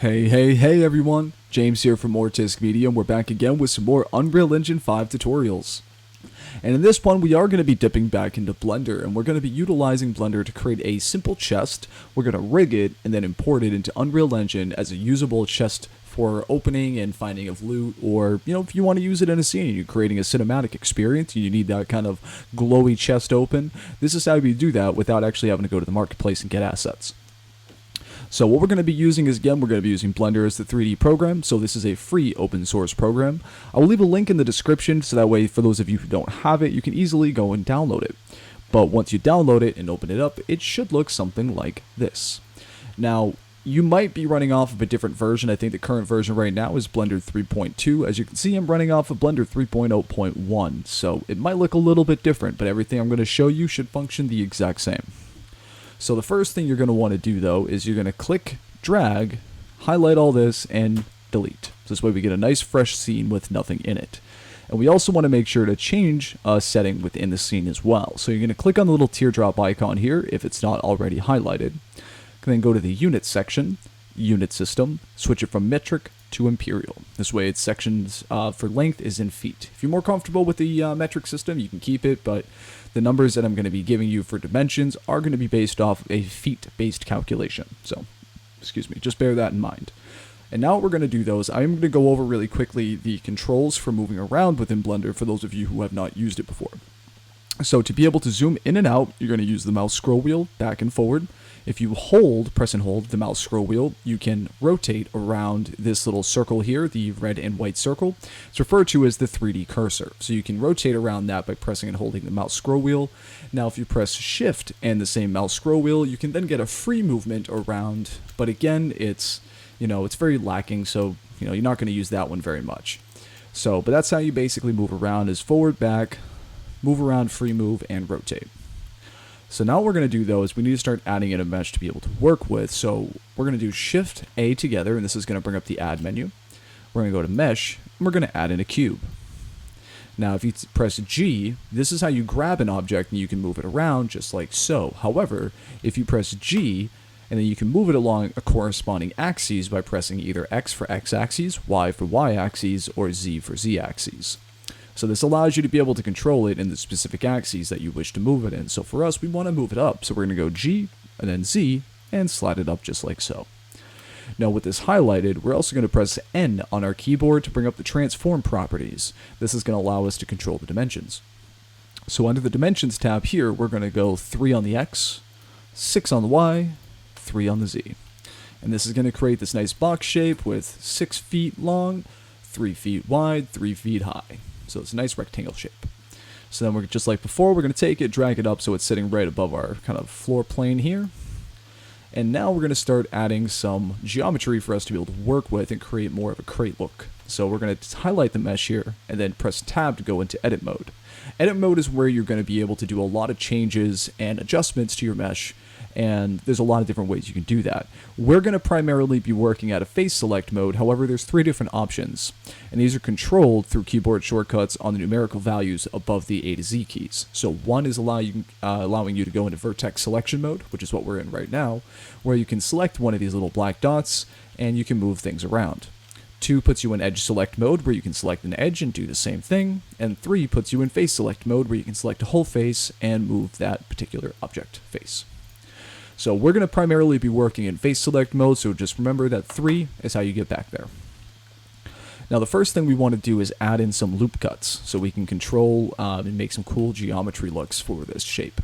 Hey everyone, James here from Vertex Media, and we're back again with some more Unreal Engine 5 tutorials. And in this one we are going to be dipping back into Blender, and we're going to be utilizing Blender to create a simple chest. We're going to rig it and then import it into Unreal Engine as a usable chest for opening and finding of loot, or if you want to use it in a scene and you're creating a cinematic experience and you need that kind of glowy chest open, this is how you do that without actually having to go to the marketplace and get assets. So what we're going to be using is, again, we're going to be using Blender as the 3D program. So this is a free open source program. I will leave a link in the description so that way for those of you who don't have it, you can easily go and download it. But once you download it and open it up, it should look something like this. Now, you might be running off of a different version. I think the current version right now is Blender 3.2. As you can see, I'm running off of Blender 3.0.1. So it might look a little bit different, but everything I'm going to show you should function the exact same. So the first thing you're going to want to do, though, is you're going to click, drag, highlight all this, and delete. So this way we get a nice fresh scene with nothing in it. And we also want to make sure to change a setting within the scene as well. So you're going to click on the little teardrop icon here if it's not already highlighted. Then go to the Unit section, Unit System, switch it from Metric to Imperial. This way its sections for length is in feet. If you're more comfortable with the metric system, you can keep it, but the numbers that I'm going to be giving you for dimensions are going to be based off a feet-based calculation. So, excuse me, just bear that in mind. And now what we're going to do, though, is I'm going to go over really quickly the controls for moving around within Blender for those of you who have not used it before. So to be able to zoom in and out, you're going to use the mouse scroll wheel back and forward. If you press and hold the mouse scroll wheel, you can rotate around this little circle here, the red and white circle. It's referred to as the 3D cursor. So you can rotate around that by pressing and holding the mouse scroll wheel. Now if you press shift and the same mouse scroll wheel, you can then get a free movement around. But again, it's very lacking, so you're not going to use that one very much. But that's how you basically move around, is forward, back, move around, free move, and rotate. So now what we're going to do, though, is we need to start adding in a mesh to be able to work with. So we're going to do Shift A together, and this is going to bring up the Add menu. We're going to go to Mesh, and we're going to add in a cube. Now, if you press G, this is how you grab an object, and you can move it around just like so. However, if you press G, and then you can move it along a corresponding axes by pressing either X for X-axis, Y for Y-axis, or Z for Z-axis. So this allows you to be able to control it in the specific axes that you wish to move it in. So for us, we want to move it up. So we're going to go G and then Z and slide it up just like so. Now with this highlighted, we're also going to press N on our keyboard to bring up the transform properties. This is going to allow us to control the dimensions. So under the dimensions tab here, we're going to go 3 on the X, 6 on the Y, 3 on the Z. And this is going to create this nice box shape with 6 feet long, 3 feet wide, 3 feet high. So it's a nice rectangle shape. So then we're just like before, we're going to take it, drag it up so it's sitting right above our kind of floor plane here. And now we're going to start adding some geometry for us to be able to work with and create more of a crate look. So we're going to highlight the mesh here and then press tab to go into edit mode. Edit mode is where you're going to be able to do a lot of changes and adjustments to your mesh. And there's a lot of different ways you can do that. We're going to primarily be working at a face select mode. However, there's 3 different options, and these are controlled through keyboard shortcuts on the numerical values above the A to Z keys. So 1 is allowing you to go into vertex selection mode, which is what we're in right now, where you can select one of these little black dots and you can move things around. 2 puts you in edge select mode, where you can select an edge and do the same thing, and 3 puts you in face select mode, where you can select a whole face and move that particular object face. So we're going to primarily be working in face select mode, so just remember that 3 is how you get back there. Now the first thing we want to do is add in some loop cuts, so we can control and make some cool geometry looks for this shape.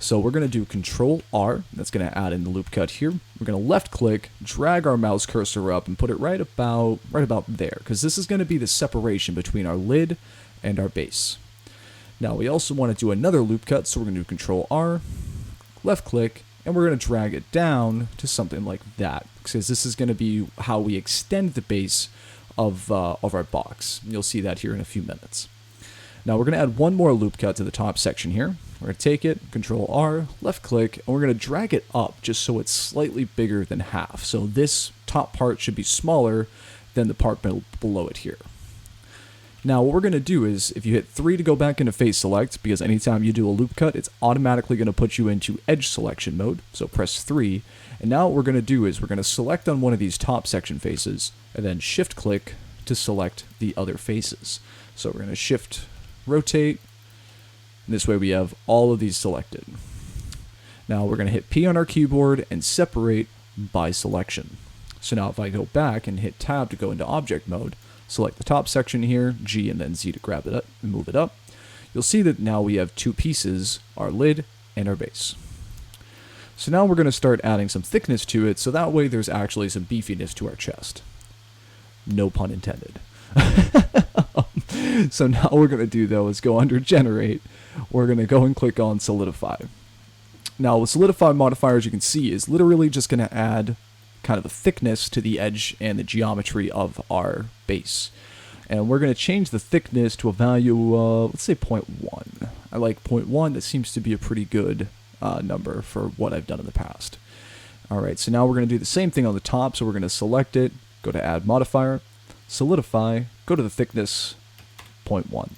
So we're going to do Control R, that's going to add in the loop cut here. We're going to left click, drag our mouse cursor up, and put it right about there, because this is going to be the separation between our lid and our base. Now we also want to do another loop cut, so we're going to do Control R, left click, and we're going to drag it down to something like that, because this is going to be how we extend the base of our box. You'll see that here in a few minutes. Now we're going to add one more loop cut to the top section here. We're going to take it, Control R, left click, and we're going to drag it up just so it's slightly bigger than half. So this top part should be smaller than the part below it here. Now what we're going to do is, if you hit 3 to go back into face select, because anytime you do a loop cut, it's automatically going to put you into edge selection mode, so press 3. And now what we're going to do is we're going to select on one of these top section faces, and then shift click to select the other faces. So we're going to shift rotate, and this way we have all of these selected. Now we're going to hit P on our keyboard and separate by selection. So now if I go back and hit tab to go into object mode, select the top section here, G and then Z to grab it up and move it up, you'll see that now we have 2 pieces, our lid and our base. So now we're going to start adding some thickness to it, so that way there's actually some beefiness to our chest. No pun intended. So now what we're going to do though is go under generate, we're going to go and click on solidify. Now the solidify modifier, as you can see, is literally just going to add kind of a thickness to the edge and the geometry of our base. And we're going to change the thickness to a value, let's say 0.1. I like 0.1, that seems to be a pretty good number for what I've done in the past. Alright, so now we're going to do the same thing on the top, so we're going to select it, go to add modifier, solidify, go to the thickness, 0.1.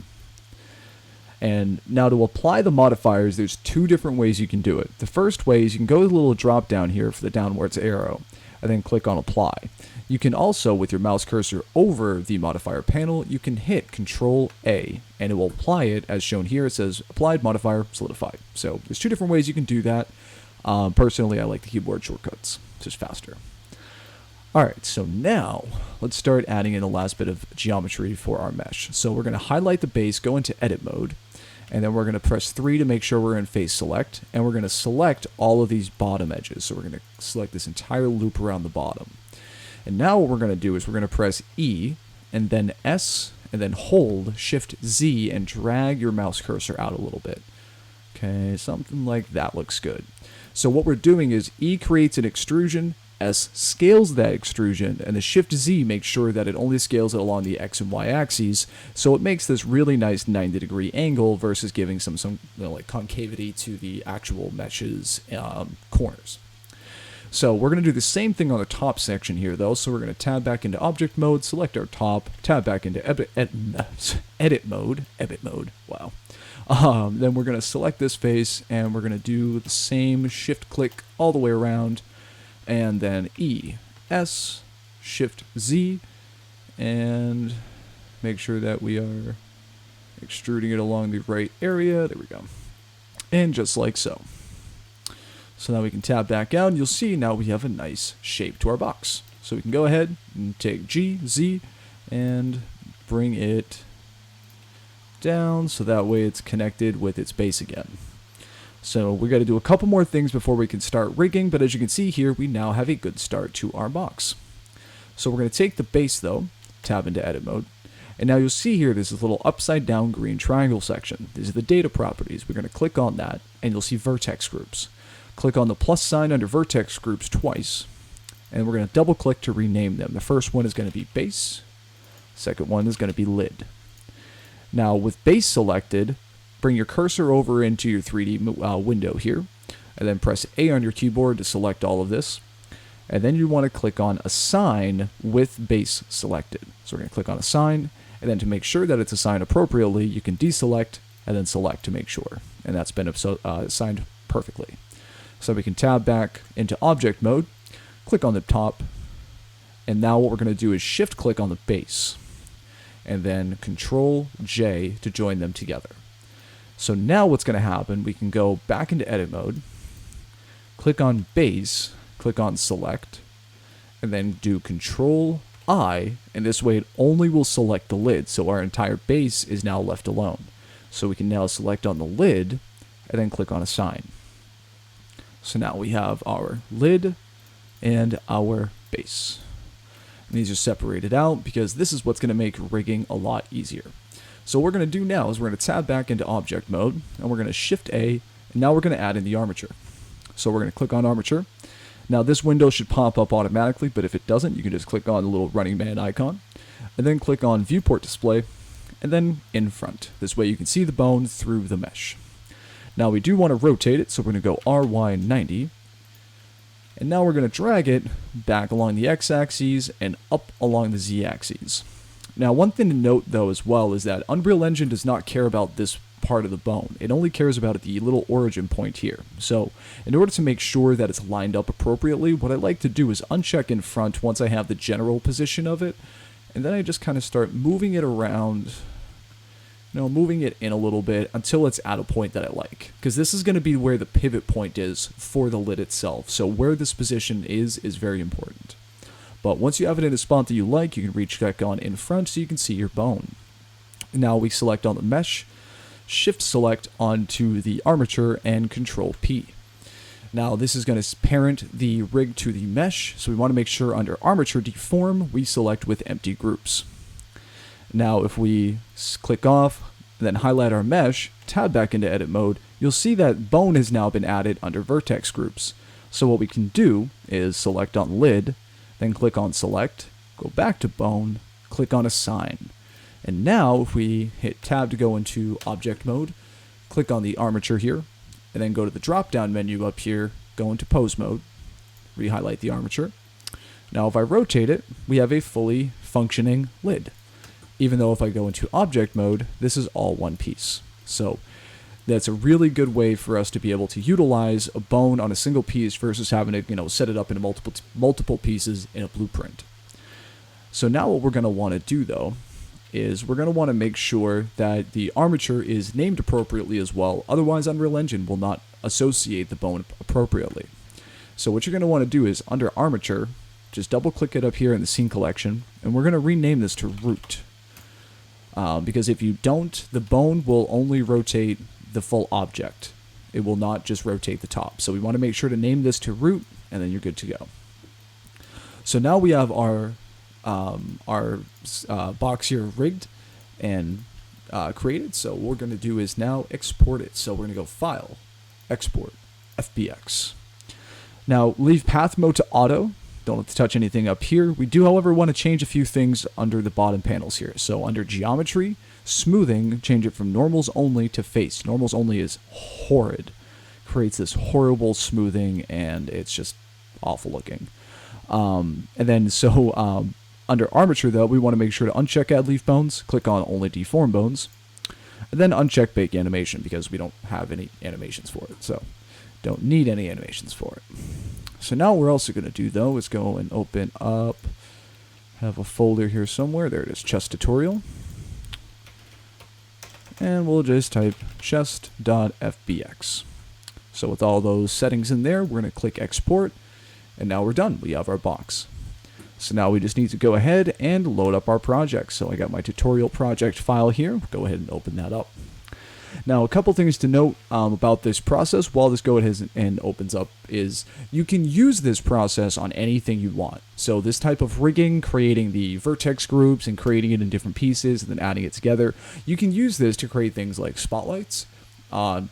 And now to apply the modifiers, there's 2 different ways you can do it. The first way is you can go to the little drop down here for the downwards arrow, and then click on apply. You can also, with your mouse cursor over the modifier panel, you can hit Control A, and it will apply it as shown here. It says applied modifier solidified. So there's 2 different ways you can do that. Personally, I like the keyboard shortcuts. It's just faster. Alright, so now let's start adding in the last bit of geometry for our mesh. So we're going to highlight the base, go into edit mode, and then we're going to press 3 to make sure we're in face select, and we're going to select all of these bottom edges. So we're going to select this entire loop around the bottom. And now what we're going to do is we're going to press E, and then S, and then hold Shift Z and drag your mouse cursor out a little bit. Okay, something like that looks good. So what we're doing is E creates an extrusion, S scales that extrusion, and the Shift Z makes sure that it only scales it along the X and Y axes, so it makes this really nice 90-degree angle versus giving some like concavity to the actual mesh's corners. So we're going to do the same thing on the top section here though, so we're going to tab back into object mode, select our top, tab back into edit mode, wow. Then we're going to select this face, and we're going to do the same shift click all the way around, and then E, S, Shift Z, and make sure that we are extruding it along the right area. There we go. And just like so. So now we can tab back out, and you'll see now we have a nice shape to our box. So we can go ahead and take G, Z, and bring it down so that way it's connected with its base again. So we got to do a couple more things before we can start rigging, but as you can see here, we now have a good start to our box. So we're going to take the base though, tab into edit mode, and now you'll see here there's this little upside down green triangle section. These are the data properties. We're going to click on that, and you'll see Vertex Groups. Click on the plus sign under Vertex Groups twice, and we're going to double click to rename them. The first one is going to be base, second one is going to be lid. Now with base selected, bring your cursor over into your 3D window here, and then press A on your keyboard to select all of this. And then you want to click on Assign with base selected. So we're going to click on Assign, and then to make sure that it's assigned appropriately, you can deselect and then select to make sure. And that's been assigned perfectly. So we can tab back into object mode, click on the top, and now what we're going to do is shift click on the base, and then Control J to join them together. So now what's going to happen, we can go back into edit mode, click on base, click on select, and then do Control I, and this way it only will select the lid, so our entire base is now left alone. So we can now select on the lid, and then click on Assign. So now we have our lid and our base. And these are separated out because this is what's going to make rigging a lot easier. So what we're going to do now is we're going to tab back into object mode, and we're going to Shift A, and now we're going to add in the armature. So we're going to click on armature. Now this window should pop up automatically, but if it doesn't, you can just click on the little running man icon, and then click on viewport display, and then in front. This way you can see the bone through the mesh. Now we do want to rotate it, so we're going to go RY90, and now we're going to drag it back along the x-axis and up along the z-axis. Now, one thing to note, though, as well, is that Unreal Engine does not care about this part of the bone. It only cares about the little origin point here. So, in order to make sure that it's lined up appropriately, what I like to do is uncheck in front once I have the general position of it, and then I just kind of start moving it around, moving it in a little bit until it's at a point that I like. Because this is going to be where the pivot point is for the lid itself. So where this position is very important. But once you have it in a spot that you like, you can reach back on in front so you can see your bone. Now we select on the mesh, shift select onto the armature, and Control P. Now this is going to parent the rig to the mesh, so we want to make sure under Armature Deform, we select with empty groups. Now if we click off, then highlight our mesh, tab back into edit mode, you'll see that bone has now been added under Vertex Groups. So what we can do is select on lid, then click on select, go back to bone, click on assign. And now if we hit tab to go into object mode, click on the armature here, and then go to the drop down menu up here, go into pose mode, re-highlight the armature. Now if I rotate it, we have a fully functioning lid. Even though if I go into object mode, this is all one piece. So that's a really good way for us to be able to utilize a bone on a single piece versus having to, set it up into multiple pieces in a blueprint. So now what we're going to want to do, though, is we're going to want to make sure that the armature is named appropriately as well. Otherwise, Unreal Engine will not associate the bone appropriately. So what you're going to want to do is under armature, just double click it up here in the scene collection, and we're going to rename this to root. Because if you don't, the bone will only rotate the full object. It will not just rotate the top. So we want to make sure to name this to root, and then you're good to go. So now we have our box here rigged and created. So what we're going to do is now export it. So we're going to go File, Export, FBX. Now leave path mode to auto. Don't have to touch anything up here. We do, however, want to change a few things under the bottom panels here. So under geometry, smoothing, change it from normals only to face. Normals only is horrid. Creates this horrible smoothing, and it's just awful looking. And then under armature, though, we want to make sure to uncheck add leaf bones, click on only deform bones, and then uncheck bake animation because we don't have any animations for it. So don't need any animations for it. So now what we're also going to do, though, is go and open up, have a folder here somewhere. There it is, chest tutorial. And we'll just type chest.fbx. So with all those settings in there, we're going to click export, and now we're done. We have our box. So now we just need to go ahead and load up our project. So I got my tutorial project file here. Go ahead and open that up. Now, a couple things to note about this process while this go ahead and opens up is you can use this process on anything you want. So this type of rigging, creating the vertex groups and creating it in different pieces and then adding it together, you can use this to create things like spotlights,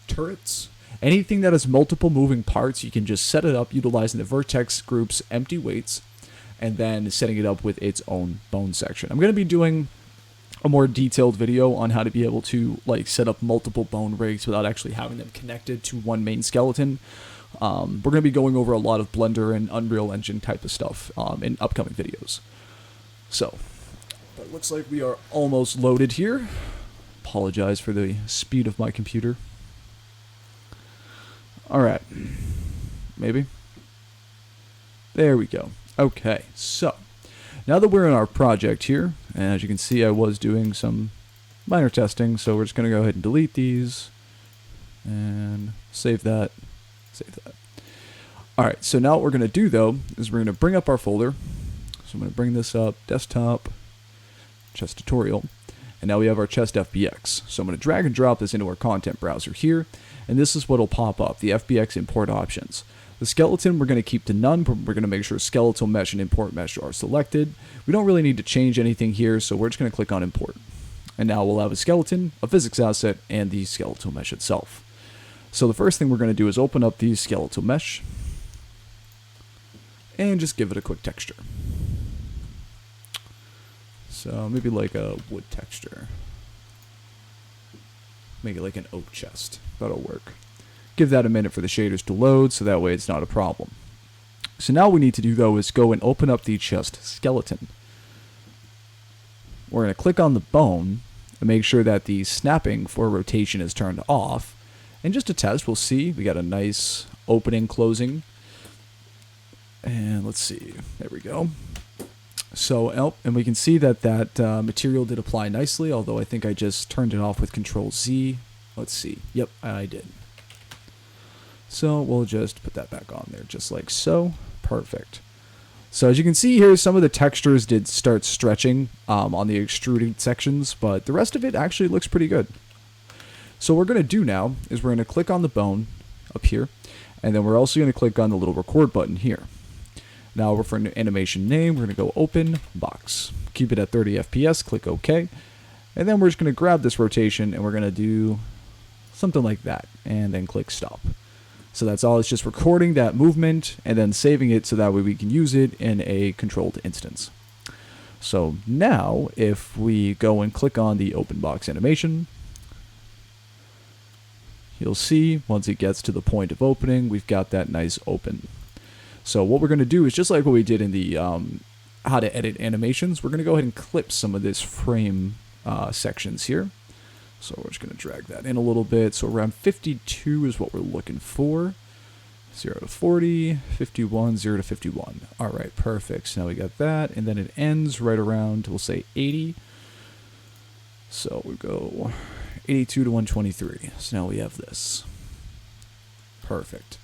turrets, anything that has multiple moving parts. You can just set it up utilizing the vertex groups empty weights and then setting it up with its own bone section. I'm going to be doing a more detailed video on how to be able to set up multiple bone rigs without actually having them connected to one main skeleton. We're going to be going over a lot of Blender and Unreal Engine type of stuff in upcoming videos. So, but it looks like we are almost loaded here. Apologize for the speed of my computer. Alright. Maybe. There we go. Okay, so now that we're in our project here, and as you can see, I was doing some minor testing, so we're just going to go ahead and delete these, and save that, Alright, so now what we're going to do, though, is we're going to bring up our folder. So I'm going to bring this up, desktop, chest tutorial, and now we have our chest FBX. So I'm going to drag and drop this into our content browser here, and this is what will pop up, the FBX import options. The skeleton we're going to keep to none, but we're going to make sure skeletal mesh and import mesh are selected. We don't really need to change anything here, so we're just going to click on import. And now we'll have a skeleton, a physics asset, and the skeletal mesh itself. So the first thing we're going to do is open up the skeletal mesh and just give it a quick texture. So maybe like a wood texture. Make it like an oak chest. That'll work. Give that a minute for the shaders to load, so that way it's not a problem. So now what we need to do, though, is go and open up the chest skeleton. we're going to click on the bone and make sure that the snapping for rotation is turned off. And just to test, we'll see we got a nice opening, closing. And let's see, there we go. So, and we can see that material did apply nicely, although I think I just turned it off with Control Z. Let's see. Yep, I did. So we'll just put that back on there, just like so. Perfect. So as you can see here, some of the textures did start stretching on the extruded sections, but the rest of it actually looks pretty good. So what we're going to do now is we're going to click on the bone up here, and then we're also going to click on the little record button here. Now for an animation name, we're going to go open box. Keep it at 30 FPS, click OK. And then we're just going to grab this rotation and we're going to do something like that, and then click stop. So that's all, it's just recording that movement and then saving it so that way we can use it in a controlled instance. So now if we go and click on the open box animation, you'll see once it gets to the point of opening, we've got that nice open. So what we're going to do is just like what we did in the how to edit animations, we're going to go ahead and clip some of this frame sections here. So we're just going to drag that in a little bit. So around 52 is what we're looking for. 0 to 40, 51, 0 to 51. All right, perfect. So now we got that. And then it ends right around, we'll say 80. So we go 82 to 123. So now we have this. Perfect.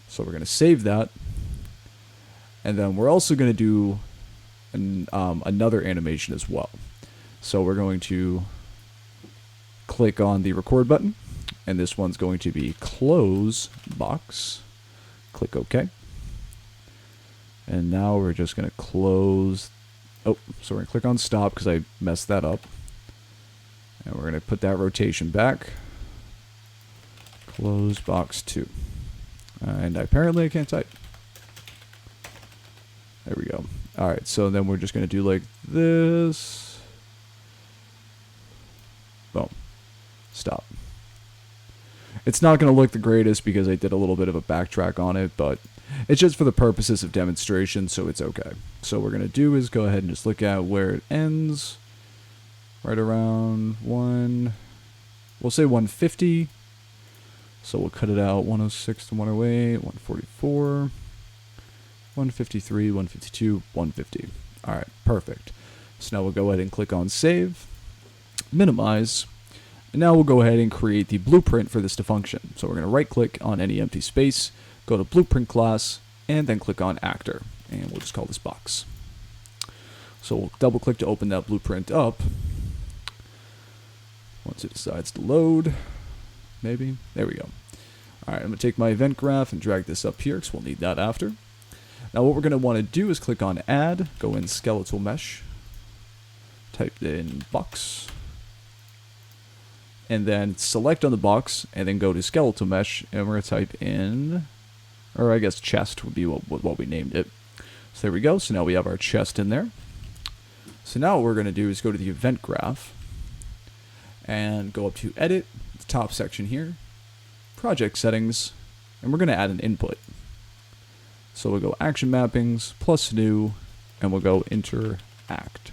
So we're going to save that. And then we're also going to do another animation as well. So we're going to click on the record button, and this one's going to be close box. Click OK. And now we're just going to close. Oh, so we're going to click on stop because I messed that up. And we're going to put that rotation back. Close box 2. And apparently I can't type. There we go. All right, so then we're just going to do like this. Boom. Stop. It's not going to look the greatest because I did a little bit of a backtrack on it, but it's just for the purposes of demonstration, so it's okay. So what we're going to do is go ahead and just look at where it ends. Right around we'll say 150. So we'll cut it out 106 to 108, 144. 153, 152, 150. All right, perfect. So now we'll go ahead and click on Save, Minimize, and now we'll go ahead and create the blueprint for this to function. So we're going to right-click on any empty space, go to Blueprint class, and then click on Actor, and we'll just call this Box. So we'll double-click to open that blueprint up. Once it decides to load, maybe. There we go. All right, I'm going to take my event graph and drag this up here because we'll need that after. Now what we're going to want to do is click on Add, go in Skeletal Mesh, type in Box, and then select on the box, and then go to Skeletal Mesh, and we're going to type in, or I guess Chest would be what we named it. So there we go, so now we have our chest in there. So now what we're going to do is go to the Event Graph, and go up to Edit, the top section here, Project Settings, and we're going to add an input. So we'll go Action Mappings, plus New, and we'll go Interact.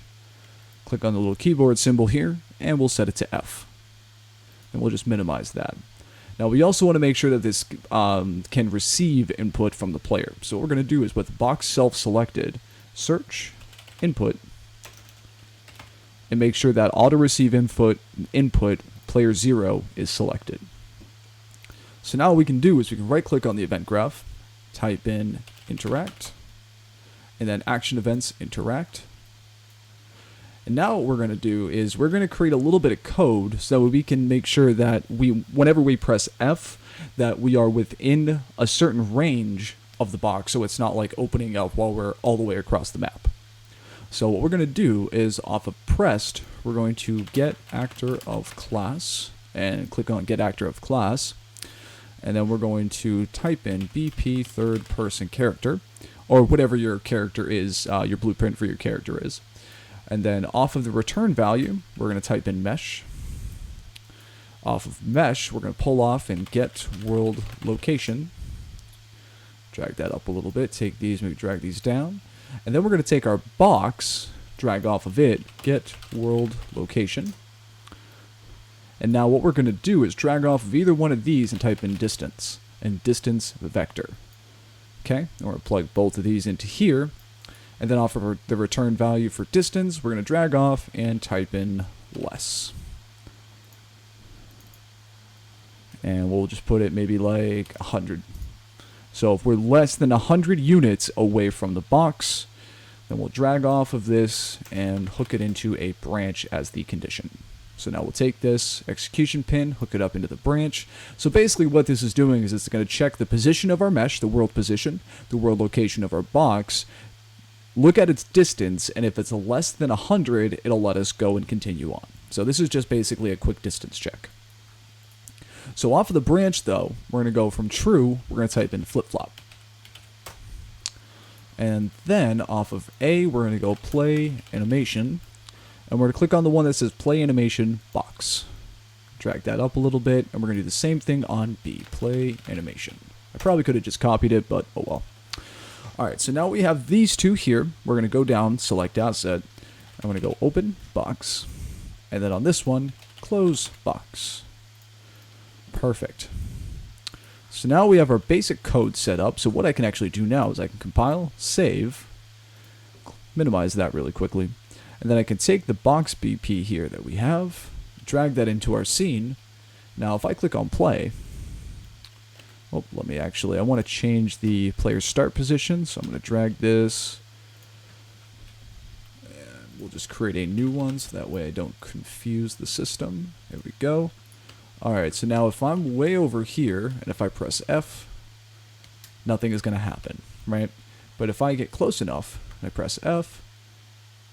Click on the little keyboard symbol here, and we'll set it to F. And we'll just minimize that. Now we also want to make sure that this can receive input from the player. So what we're going to do is with box self-selected, search, input, and make sure that auto receive input player 0 is selected. So now what we can do is we can right click on the event graph, type in interact, and then action events interact. And now what we're going to do is we're going to create a little bit of code so we can make sure that whenever we press F, that we are within a certain range of the box, so it's not like opening up while we're all the way across the map. So what we're going to do is off of pressed, we're going to get actor of class and click on get actor of class. And then we're going to type in BP third person character, or whatever your character is, your blueprint for your character is. And then off of the return value, we're going to type in mesh. Off of mesh, we're going to pull off and get world location. Drag that up a little bit, take these, maybe drag these down. And then we're going to take our box, drag off of it, get world location. And now what we're going to do is drag off of either one of these and type in distance and distance vector. Okay, and we're going to plug both of these into here. And then off of the return value for distance, we're going to drag off and type in less. And we'll just put it maybe like 100. So if we're less than 100 units away from the box, then we'll drag off of this and hook it into a branch as the condition. So now we'll take this execution pin, hook it up into the branch. So basically what this is doing is it's going to check the position of our mesh, the world position, the world location of our box, look at its distance, and if it's less than 100, it'll let us go and continue on. So this is just basically a quick distance check. So off of the branch, though, we're going to go from true, we're going to type in flip-flop. And then off of A, we're going to go play animation. And we're going to click on the one that says play animation box. Drag that up a little bit, and we're going to do the same thing on B, play animation. I probably could have just copied it, but oh well. Alright, so now we have these two here. We're going to go down, select asset. I'm going to go open box. And then on this one, close box. Perfect. So now we have our basic code set up. So what I can actually do now is I can compile, save, minimize that really quickly. And then I can take the box BP here that we have, drag that into our scene. Now if I click on play, oh, I want to change the player's start position, so I'm going to drag this, and we'll just create a new one so that way I don't confuse the system. There we go. Alright, so now if I'm way over here, and if I press F, nothing is going to happen, right? But if I get close enough, and I press F,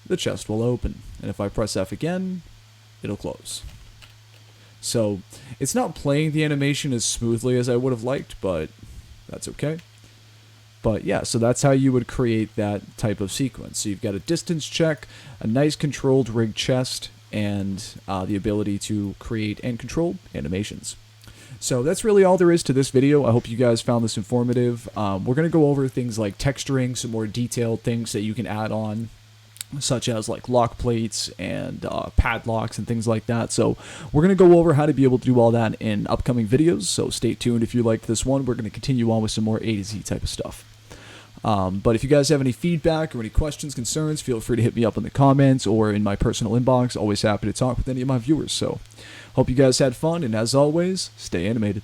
the chest will open. And if I press F again, it'll close. So it's not playing the animation as smoothly as I would have liked, but that's okay. But yeah, so that's how you would create that type of sequence. So you've got a distance check, a nice controlled rig chest, and the ability to create and control animations. So that's really all there is to this video. I hope you guys found this informative. We're going to go over things like texturing, some more detailed things that you can add on, such as like lock plates and padlocks and things like that. So we're going to go over how to be able to do all that in upcoming videos. So stay tuned if you liked this one. We're going to continue on with some more A to Z type of stuff. But if you guys have any feedback or any questions, concerns, feel free to hit me up in the comments or in my personal inbox. Always happy to talk with any of my viewers. So hope you guys had fun, and as always, stay animated.